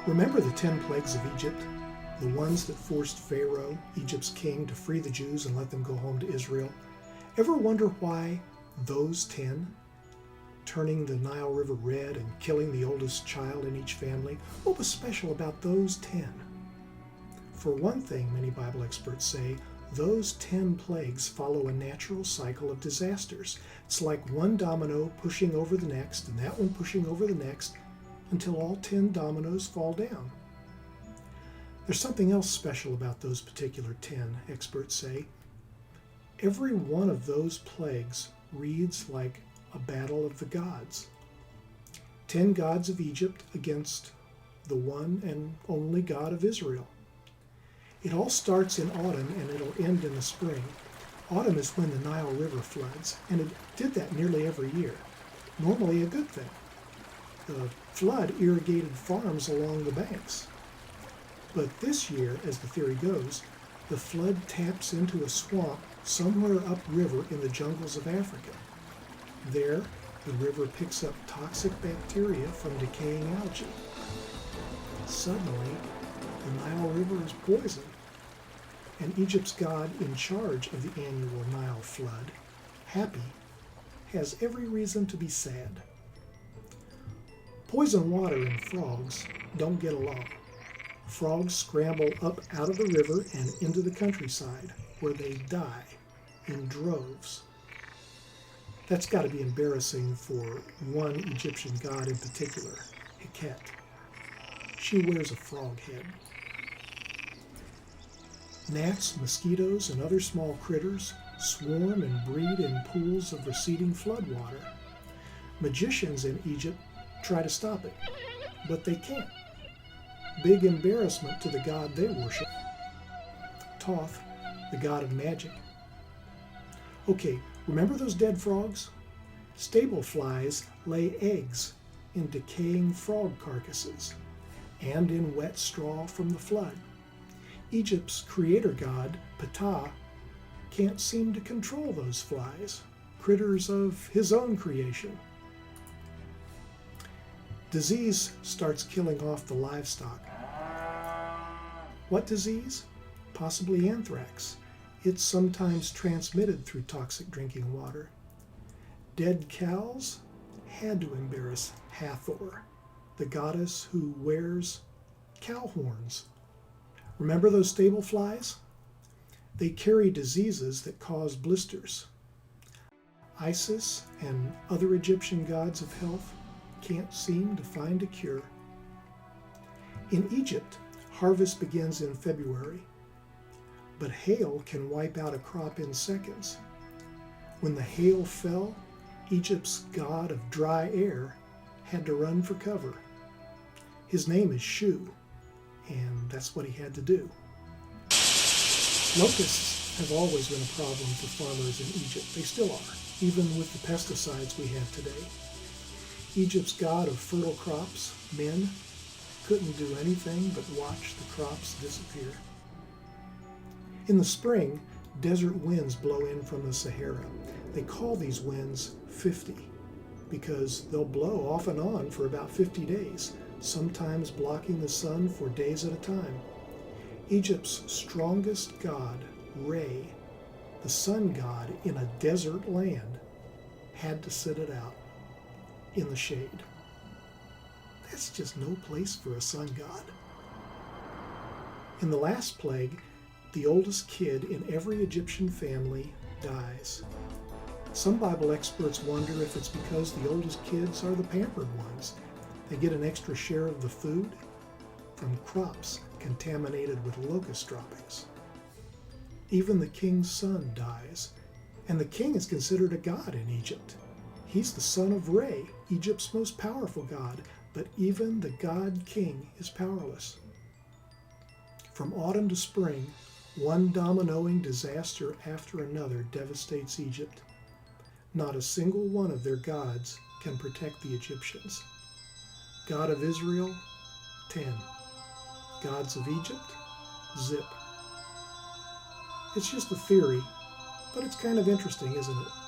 Remember the 10 plagues of Egypt? The ones that forced Pharaoh, Egypt's king, to free the Jews and let them go home to Israel? Ever wonder why those 10, turning the Nile River red and killing the oldest child in each family, what was special about those 10? For one thing, many Bible experts say, those 10 plagues follow a natural cycle of disasters. It's like one domino pushing over the next, and that one pushing over the next, until all 10 dominoes fall down. There's something else special about those particular 10, experts say. Every one of those plagues reads like a battle of the gods. 10 gods of Egypt against the one and only God of Israel. It all starts in autumn and it'll end in the spring. Autumn is when the Nile River floods, and it did that nearly every year. Normally a good thing. The flood irrigated farms along the banks. But this year, as the theory goes, the flood taps into a swamp somewhere upriver in the jungles of Africa. There, the river picks up toxic bacteria from decaying algae. Suddenly, the Nile River is poisoned, and Egypt's god in charge of the annual Nile flood, Happy, has every reason to be sad. Poison water and frogs don't get along. Frogs scramble up out of the river and into the countryside, where they die in droves. That's got to be embarrassing for one Egyptian god in particular, Heket. She wears a frog head. Gnats, mosquitoes, and other small critters swarm and breed in pools of receding floodwater. Magicians in Egypt try to stop it, but they can't. Big embarrassment to the god they worship, Thoth, the god of magic. Okay, remember those dead frogs? Stable flies lay eggs in decaying frog carcasses and in wet straw from the flood. Egypt's creator god, Ptah, can't seem to control those flies, critters of his own creation. Disease starts killing off the livestock. What disease? Possibly anthrax. It's sometimes transmitted through toxic drinking water. Dead cows had to embarrass Hathor, the goddess who wears cow horns. Remember those stable flies? They carry diseases that cause blisters. Isis and other Egyptian gods of health can't seem to find a cure. In Egypt, harvest begins in February, but hail can wipe out a crop in seconds. When the hail fell, Egypt's god of dry air had to run for cover. His name is Shu, and that's what he had to do. Locusts have always been a problem for farmers in Egypt. They still are, even with the pesticides we have today. Egypt's god of fertile crops, Men, couldn't do anything but watch the crops disappear. In the spring, desert winds blow in from the Sahara. They call these winds 50 because they'll blow off and on for about 50 days, sometimes blocking the sun for days at a time. Egypt's strongest god, Re, the sun god in a desert land, had to sit it out in the shade. That's just no place for a sun god. In the last plague, the oldest kid in every Egyptian family dies. Some Bible experts wonder if it's because the oldest kids are the pampered ones. They get an extra share of the food from crops contaminated with locust droppings. Even the king's son dies, and the king is considered a god in Egypt. He's the son of Re, Egypt's most powerful god, but even the god king is powerless. From autumn to spring, one dominoing disaster after another devastates Egypt. Not a single one of their gods can protect the Egyptians. God of Israel, 10. Gods of Egypt, zip. It's just a theory, but it's kind of interesting, isn't it?